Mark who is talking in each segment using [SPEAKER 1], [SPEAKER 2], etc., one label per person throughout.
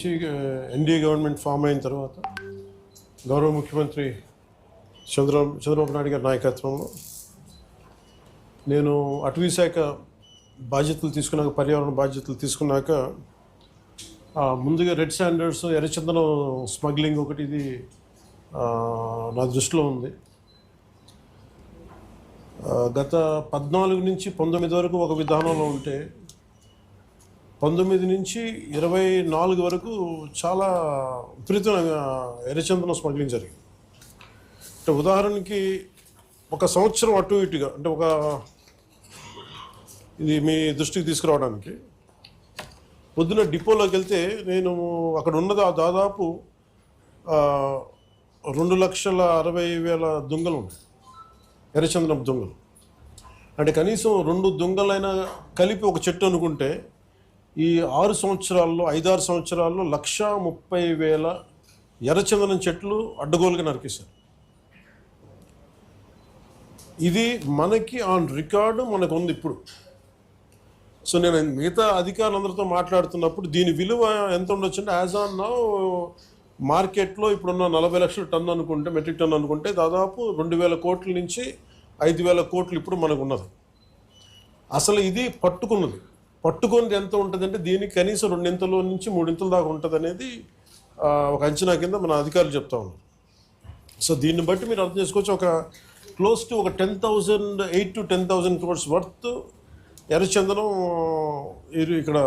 [SPEAKER 1] NDA government form అయిన తర్వాత గౌరవ ముఖ్యమంత్రి చంద్రబాబు నాయుడు గారి నాయకత్వంలో నేను అటవీ శాఖ బాధ్యతలు తీసుకున్నాక, పర్యావరణ బాధ్యతలు తీసుకున్నాక ముందుగా రెడ్ శాండర్స్ ఎర్రచందనం స్మగ్లింగ్ ఒకటి ఇది నా దృష్టిలో ఉంది. గత 14 నుంచి 19 వరకు ఒక విధానంలో ఉంటే 19 నుంచి 24 వరకు చాలా విపరీతమైన ఎర్రచందనం స్మగ్లింగ్ జరిగింది. అంటే ఉదాహరణకి ఒక సంవత్సరం అటు ఇటుగా, అంటే ఇది మీ దృష్టికి తీసుకురావడానికి, పొద్దున డిపోలోకి వెళ్తే నేను అక్కడ ఉన్నది దాదాపు 2,60,60,000 దుంగలు ఉన్నాయి, ఎర్రచందనం దుంగలు. అంటే కనీసం 2 దుంగలైనా కలిపి ఒక చెట్టు అనుకుంటే ఈ 6 సంవత్సరాల్లో 5-6 సంవత్సరాల్లో 1,30,000 ఎర్రచందనం చెట్లు అడ్డగోలుగా నరికేశారు. ఇది మనకి ఆన్ రికార్డు మనకు ఉంది ఇప్పుడు. సో నేను మిగతా అధికారులందరితో మాట్లాడుతున్నప్పుడు దీని విలువ ఎంత ఉండొచ్చు అంటే, యాజ్ ఆన్ నౌ మార్కెట్లో ఇప్పుడున్న 40 లక్షల టన్ను అనుకుంటే, మెట్రిక్ టన్ అనుకుంటే, దాదాపు 2,000 కోట్ల నుంచి 5,000 కోట్లు ఇప్పుడు మనకు ఉన్నది. అసలు ఇది పట్టుకున్నది ఎంత ఉంటుందంటే దీనికి కనీసం 2 నుంచి 3 దాకా ఉంటుంది అనేది ఒక అంచనా కింద మన అధికారులు చెప్తా ఉన్నారు. సో దీన్ని బట్టి మీరు అర్థం చేసుకోవచ్చు, ఒక క్లోజ్ టు ఒక 8,000 to 10,000 crores వర్త్ ఎర్రచందనం ఇక్కడ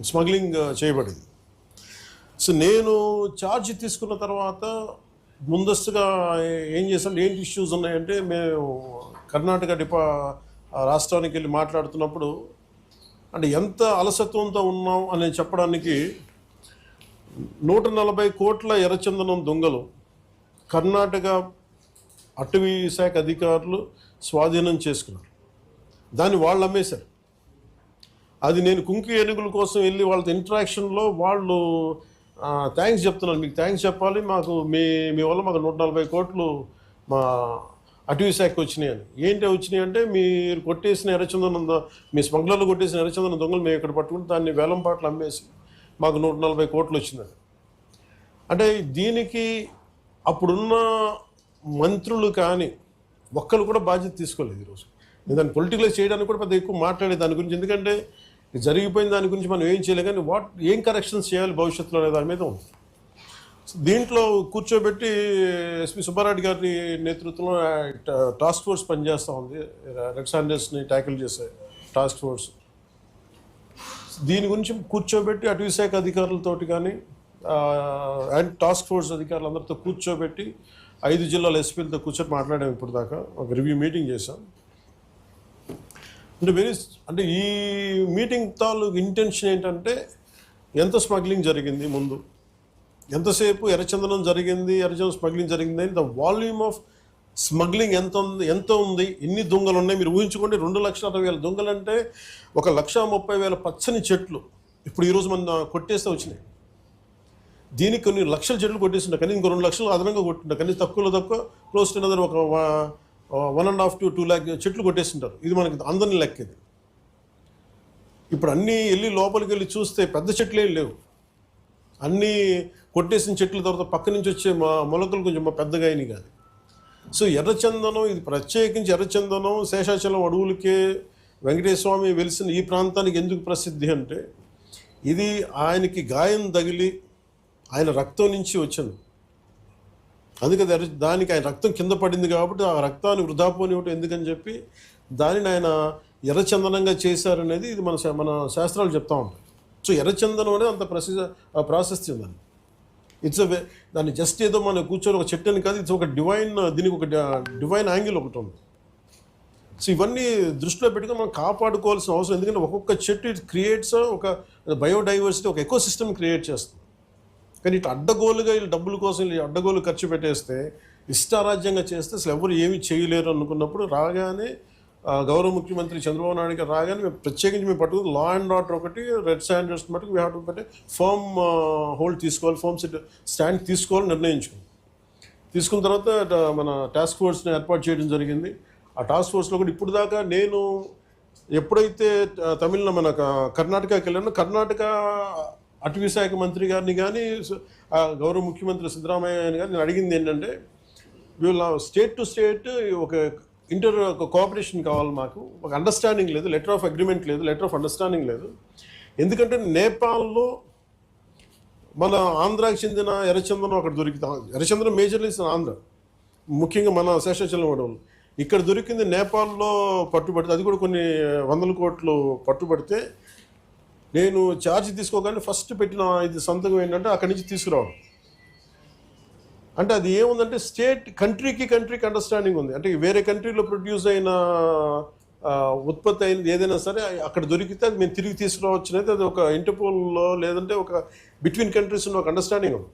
[SPEAKER 1] స్మగ్లింగ్ చేయబడింది. సో నేను ఛార్జ్ తీసుకున్న తర్వాత ముందస్తుగా ఏం చేసాం, ఏంటి ఇష్యూస్ ఉన్నాయంటే, మేము కర్ణాటక రాష్ట్రానికి వెళ్ళి మాట్లాడుతున్నప్పుడు అంటే ఎంత అలసత్వంతో ఉన్నాం అని చెప్పడానికి 140 కోట్ల ఎర్రచందనం దొంగలు కర్ణాటక అటవీ శాఖ అధికారులు స్వాధీనం చేసుకున్నారు. దాన్ని వాళ్ళు అమ్మేశారు. అది నేను కుంకి ఏనుగుల కోసం వెళ్ళి వాళ్ళతో ఇంటరాక్షన్లో వాళ్ళు థ్యాంక్స్ చెప్తున్నాను, మీకు థ్యాంక్స్ చెప్పాలి, మాకు మీ వల్ల మాకు 140 కోట్లు మా అటవీ శాఖకు వచ్చినాయి అని. ఏంటి వచ్చినాయి అంటే, మీరు కొట్టేసిన ఎర్రచందనం, మీ స్మగ్లర్లు కొట్టేసిన ఎర్రచందనం దొంగలు మేము ఇక్కడ పట్టుకుని దాన్ని వేలం పాటలు అమ్మేసి మాకు 140 కోట్లు వచ్చిందని. అంటే దీనికి అప్పుడున్న మంత్రులు కానీ ఒక్కరు కూడా బాధ్యత తీసుకోలేదు ఈరోజు. నేను దాన్ని పొలిటికలైజ్ చేయడానికి కూడా పెద్ద ఎక్కువ మాట్లాడే దాని గురించి, ఎందుకంటే జరిగిపోయిన దాని గురించి మనం ఏం చేయలేం, కానీ ఏం కరెక్షన్స్ చేయాలి భవిష్యత్తులో అనే దాని మీద ఉంది. దీంట్లో కూర్చోబెట్టి ఎస్పీ సుబ్బారెడ్డి గారి నేతృత్వంలో టాస్క్ ఫోర్స్ పనిచేస్తూ ఉంది, రెడ్ శాండర్స్ని ట్యాకిల్ చేసే టాస్క్ ఫోర్స్. దీని గురించి కూర్చోబెట్టి అటవీ శాఖ అధికారులతోటి కానీ అండ్ టాస్క్ ఫోర్స్ అధికారులందరితో కూర్చోబెట్టి 5 జిల్లాల ఎస్పీలతో కూర్చొని మాట్లాడాము. ఇప్పుడు దాకా ఒక రివ్యూ మీటింగ్ చేశాం. అంటే ఈ మీటింగ్ తాలూకు ఇంటెన్షన్ ఏంటంటే, ఎంత స్మగ్లింగ్ జరిగింది, ముందు ఎంతసేపు ఎర్రచందనం జరిగింది, ఎర్రచందనం స్మగ్లింగ్ జరిగింది అని, ద వాల్యూమ్ ఆఫ్ స్మగ్లింగ్ ఎంత ఉంది, ఎన్ని దొంగలు ఉన్నాయి మీరు ఊహించుకోండి. 2,60,000 దొంగలు అంటే 1,30,000 పచ్చని చెట్లు ఇప్పుడు ఈరోజు మన కొట్టేస్తే వచ్చినాయి. దీనికి కొన్ని లక్షల చెట్లు కొట్టేస్తుంటాయి, కానీ ఇంకో 2 లక్షలు అదనంగా కొట్టుంటారు, కానీ తక్కువ క్లోజ్ టు అనదర్ ఒక 1.5 to 2 lakh చెట్లు కొట్టేస్తుంటారు. ఇది మనకి అందరినీ లెక్కేది. ఇప్పుడు అన్నీ వెళ్ళి లోపలికి వెళ్ళి చూస్తే పెద్ద చెట్లు ఏం లేవు, అన్నీ కొట్టేసిన చెట్ల తర్వాత పక్క నుంచి వచ్చే మొలకలు కొంచెం పెద్దగా అయినాయి కాదు. సో ఎర్రచందనం, ఇది ప్రత్యేకించి ఎర్రచందనం శేషాచలం అడవులకే వెంకటేశ్వర స్వామి వెలిసిన ఈ ప్రాంతానికి ఎందుకు ప్రసిద్ధి అంటే, ఇది ఆయనకి గాయం తగిలి ఆయన రక్తం నుంచి వచ్చింది. అందుకే దానికి ఆయన రక్తం కింద పడింది కాబట్టి ఆ రక్తాన్ని వృధా పోనివ్వటం ఎందుకని చెప్పి దానిని ఆయన ఎర్రచందనంగా చేశారనేది ఇది మన శాస్త్రాలు చెప్తా ఉంటాయి. సో ఎర్రచందనం అనేది అంత ప్రాశస్త్యం దాన్ని. దాన్ని జస్ట్ ఏదో మనం కూర్చొని ఒక చెట్టు అని కాదు, ఇది ఒక దీనికి ఒక డివైన్ యాంగిల్ ఒకటి ఉంది. సో ఇవన్నీ దృష్టిలో పెట్టుకుని మనం కాపాడుకోవాల్సిన అవసరం, ఎందుకంటే ఒక్కొక్క చెట్టు ఇట్ క్రియేట్స్ ఒక బయోడైవర్సిటీ, ఒక ఎకో సిస్టమ్ క్రియేట్ చేస్తుంది. కానీ ఇటు అడ్డగోలుగా వీళ్ళు డబ్బుల కోసం అడ్డగోలు ఖర్చు పెట్టేస్తే, ఇష్టారాజ్యంగా చేస్తే అసలు ఎవరు ఏమీ చేయలేరు అనుకున్నప్పుడు రాగానే గౌరవ ముఖ్యమంత్రి చంద్రబాబు నాయుడు గారు రాగానే మేము ప్రత్యేకించి మేము పట్టుకుని లా అండ్ ఆర్డర్ ఒకటి, రెడ్ శాండర్స్ మటుకు వీ హ్యావ్ టు పెట్టి ఫర్మ్ హోల్డ్ తీసుకోవాలి, ఫర్మ్ స్టాండ్ తీసుకోవాలని తీసుకున్న తర్వాత మన టాస్క్ ఫోర్స్ని ఏర్పాటు చేయడం జరిగింది. ఆ టాస్క్ ఫోర్స్లో కూడా ఇప్పుడు దాకా నేను ఎప్పుడైతే తమిళ మన కర్ణాటకకి వెళ్ళానో కర్ణాటక అటవీ శాఖ మంత్రి గారిని కానీ గౌరవ ముఖ్యమంత్రి సిద్ధరామయ్య గారిని నేను అడిగింది ఏంటంటే వీళ్ళ స్టేట్ టు స్టేట్ ఒక ఒక కోఆపరేషన్ కావాలి, మాకు ఒక అండర్స్టాండింగ్ లేదు, లెటర్ ఆఫ్ అగ్రిమెంట్ లేదు, లెటర్ ఆఫ్ అండర్స్టాండింగ్ లేదు. ఎందుకంటే నేపాల్లో మన ఆంధ్రాకి చెందిన ఎర్రచందనం అక్కడ దొరికితే, ఎర్రచందనం మేజర్లీ ఆంధ్ర, ముఖ్యంగా మన శేషాచలం అడవులు, ఇక్కడ దొరికింది నేపాల్లో పట్టుబడితే, అది కూడా కొన్ని 100 కోట్లు పట్టుబడితే నేను ఛార్జ్ తీసుకోగానే ఫస్ట్ పెట్టిన ఇది సంతకం ఏంటంటే అక్కడి నుంచి తీసుకురావడం. అంటే అది ఏముందంటే కంట్రీకి అండర్స్టాండింగ్ ఉంది. అంటే వేరే కంట్రీలో ప్రొడ్యూస్ అయిన ఉత్పత్తి అయినది ఏదైనా సరే అక్కడ దొరికితే అది మేము తిరిగి తీసుకురావచ్చు అనేది అది ఒక ఇంటర్పోల్లో లేదంటే ఒక బిట్వీన్ కంట్రీస్ ఉన్న ఒక అండర్స్టాండింగ్ ఉంది.